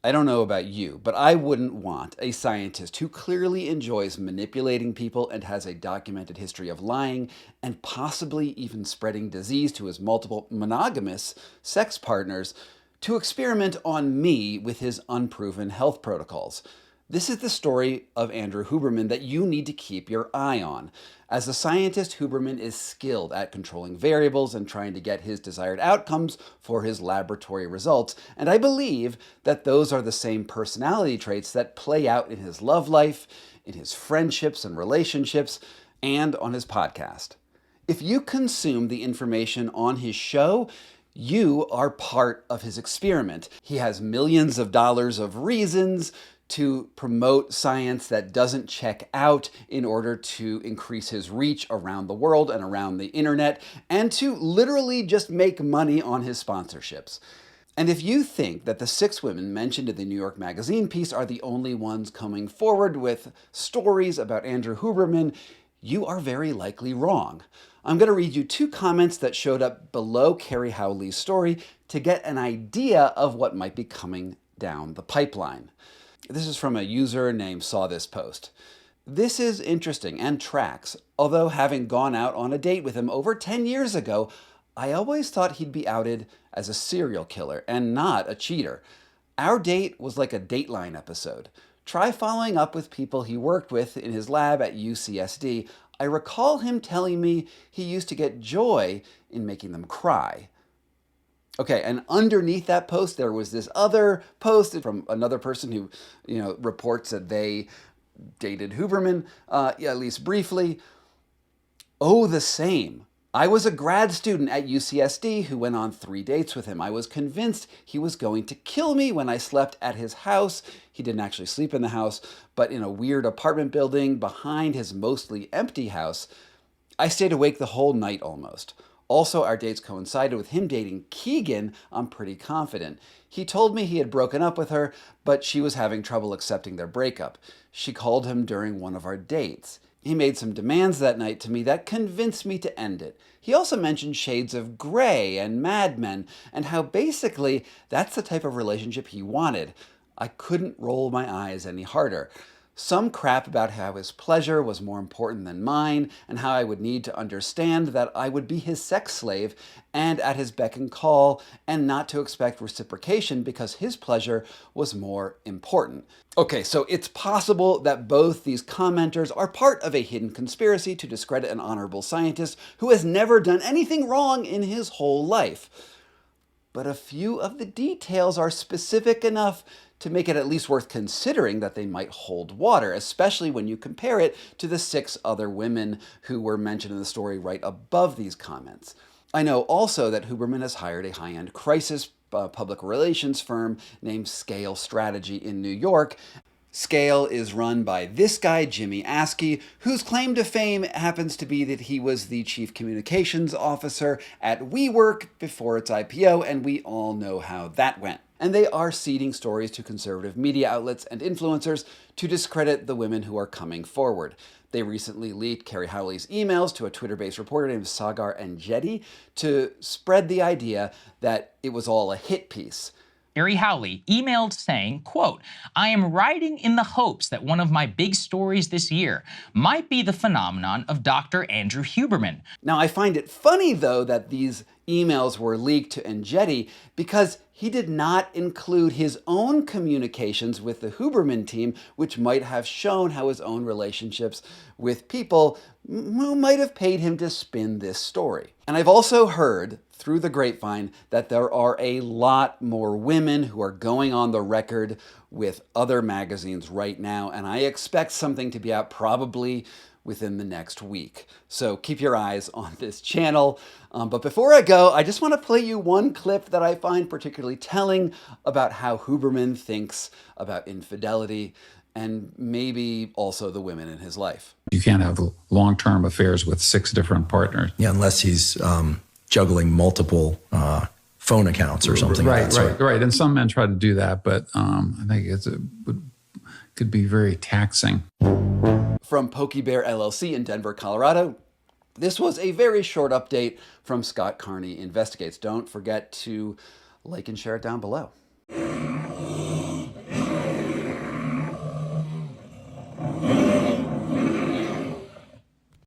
I don't know about you, but I wouldn't want a scientist who clearly enjoys manipulating people and has a documented history of lying and possibly even spreading disease to his multiple monogamous sex partners to experiment on me with his unproven health protocols. This is the story of Andrew Huberman that you need to keep your eye on. As a scientist, Huberman is skilled at controlling variables and trying to get his desired outcomes for his laboratory results, and I believe that those are the same personality traits that play out in his love life, in his friendships and relationships, and on his podcast. If you consume the information on his show, you are part of his experiment. He has millions of dollars of reasons to promote science that doesn't check out in order to increase his reach around the world and around the internet, and to literally just make money on his sponsorships. And if you think that the 6 women mentioned in the New York Magazine piece are the only ones coming forward with stories about Andrew Huberman, you are very likely wrong. I'm going to read you 2 comments that showed up below Carrie Howley's story to get an idea of what might be coming down the pipeline. This is from a user named Saw This Post. This is interesting and tracks. Although having gone out on a date with him over 10 years ago, I always thought he'd be outed as a serial killer and not a cheater. Our date was like a Dateline episode. Try following up with people he worked with in his lab at UCSD. I recall him telling me he used to get joy in making them cry. Okay, and underneath that post, there was this other post from another person who, reports that they dated Huberman, at least briefly. Oh, the same. I was a grad student at UCSD who went on 3 dates with him. I was convinced he was going to kill me when I slept at his house. He didn't actually sleep in the house, but in a weird apartment building behind his mostly empty house. I stayed awake the whole night almost. Also, our dates coincided with him dating Keegan, I'm pretty confident. He told me he had broken up with her, but she was having trouble accepting their breakup. She called him during one of our dates. He made some demands that night to me that convinced me to end it. He also mentioned Shades of Grey and Mad Men, and how basically that's the type of relationship he wanted. I couldn't roll my eyes any harder. Some crap about how his pleasure was more important than mine, and how I would need to understand that I would be his sex slave and at his beck and call, and not to expect reciprocation because his pleasure was more important. Okay, so it's possible that both these commenters are part of a hidden conspiracy to discredit an honorable scientist who has never done anything wrong in his whole life. But a few of the details are specific enough to make it at least worth considering that they might hold water, especially when you compare it to the 6 other women who were mentioned in the story right above these comments. I know also that Huberman has hired a high-end crisis public relations firm named Scale Strategy in New York. Scale is run by this guy, Jimmy Askey, whose claim to fame happens to be that he was the chief communications officer at WeWork before its IPO, and we all know how that went. And they are seeding stories to conservative media outlets and influencers to discredit the women who are coming forward. They recently leaked Carrie Howley's emails to a Twitter-based reporter named Sagar Enjeti to spread the idea that it was all a hit piece. Carrie Howley emailed saying, quote, "I am writing in the hopes that one of my big stories this year might be the phenomenon of Dr. Andrew Huberman." Now, I find it funny, though, that these emails were leaked to Enjeti because he did not include his own communications with the Huberman team, which might have shown how his own relationships with people who might have paid him to spin this story. And I've also heard through the grapevine that there are a lot more women who are going on the record with other magazines right now, and I expect something to be out probably within the next week. So keep your eyes on this channel. But before I go, I just want to play you one clip that I find particularly telling about how Huberman thinks about infidelity and maybe also the women in his life. You can't have long-term affairs with 6 different partners. Yeah, unless he's juggling multiple phone accounts or something right, of that sort. Right. And some men try to do that, but I think could be very taxing. From PokeyBear LLC in Denver, Colorado, this was a very short update from Scott Carney Investigates. Don't forget to like and share it down below.